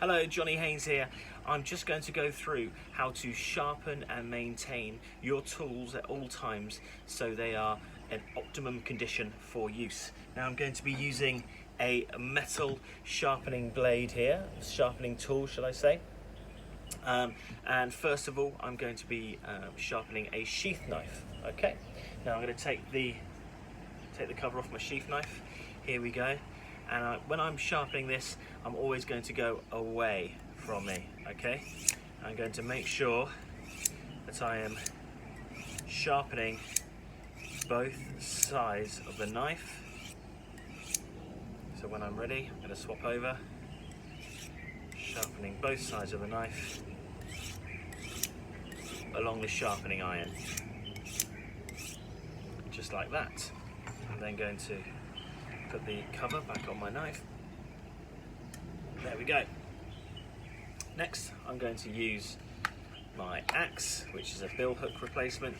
Hello, Johnny Haynes here. I'm just going to go through how to sharpen and maintain your tools at all times so they are in optimum condition for use. Now I'm going to be using a metal sharpening blade here, sharpening tool shall I say. And first of all I'm going to be sharpening a sheath knife. Okay, now I'm going to take the cover off my sheath knife. Here we go. And when I'm sharpening this, I'm always going to go away from me, okay? I'm going to make sure that I am sharpening both sides of the knife. So when I'm ready, I'm going to swap over, sharpening both sides of the knife along the sharpening iron, just like that. I'm then going to put the cover back on my knife. There we go. Next, I'm going to use my axe, which is a bill hook replacement.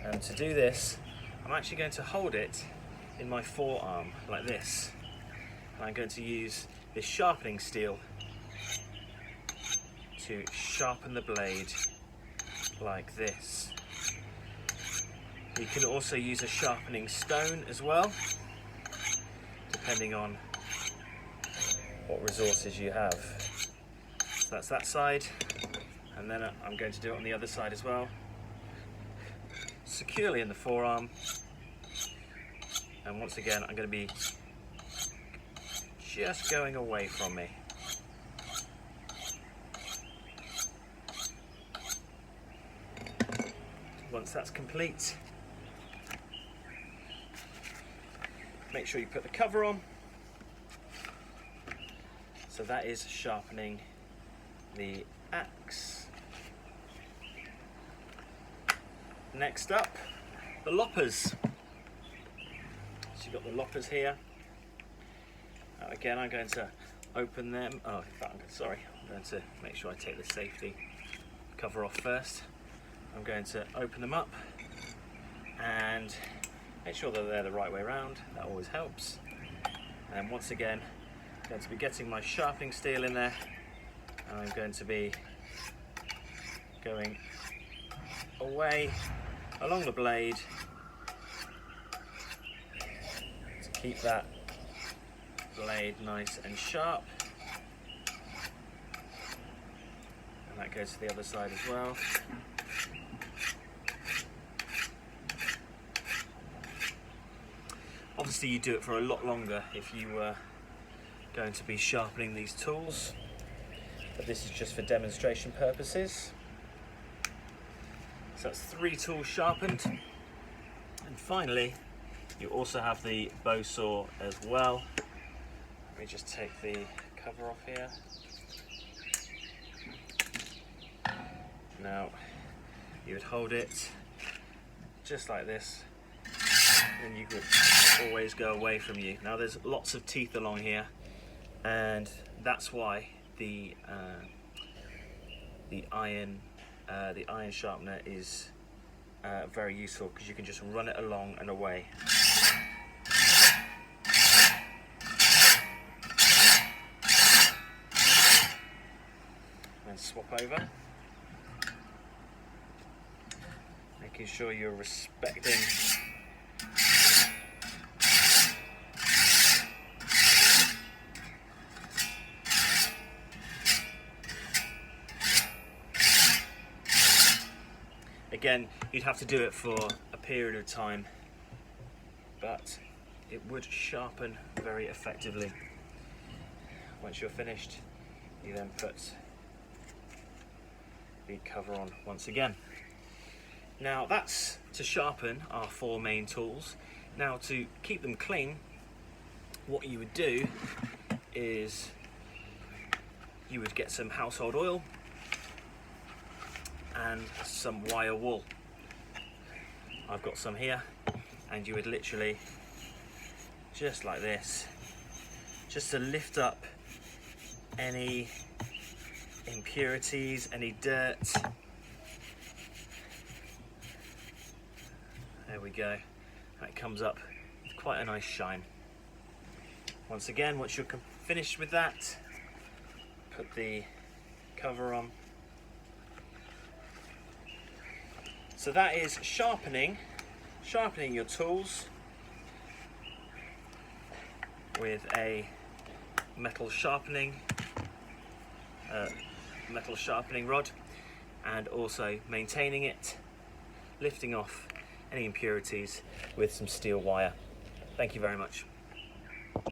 And to do this, I'm actually going to hold it in my forearm like this. And I'm going to use this sharpening steel to sharpen the blade like this. You can also use a sharpening stone as well, depending on what resources you have. So that's that side, and then I'm going to do it on the other side as well. Securely in the forearm, and once again I'm going to be just going away from me. Once that's complete, make sure you put the cover on. So that is sharpening the axe. Next up, the loppers. So you've got the loppers here. Again, I'm going to open them. Oh, in fact, I'm going to make sure I take the safety cover off first. I'm going to open them up and make sure that they're the right way around. That always helps. And once again, I'm going to be getting my sharpening steel in there, and I'm going to be going away along the blade to keep that blade nice and sharp. And that goes to the other side as well. Obviously you do it for a lot longer if you were going to be sharpening these tools, but this is just for demonstration purposes. So that's 3 tools sharpened, and finally you also have the bow saw as well. Let me just take the cover off here. Now you would hold it just like this, and you could always go away from you. Now there's lots of teeth along here, and that's why the iron sharpener is very useful, because you can just run it along and away. And swap over, making sure you're respecting Again, you'd have to do it for a period of time, but it would sharpen very effectively. Once you're finished, you then put the cover on once again. Now that's to sharpen our 4 main tools. Now to keep them clean, what you would do is you would get some household oil and some wire wool. I've got some here, and you would literally, just like this, just to lift up any impurities, any dirt. There we go. That comes up with quite a nice shine. Once again, once you're finished with that, put the cover on. So that is sharpening your tools with a metal sharpening rod, and also maintaining it, lifting off any impurities with some steel wire. Thank you very much.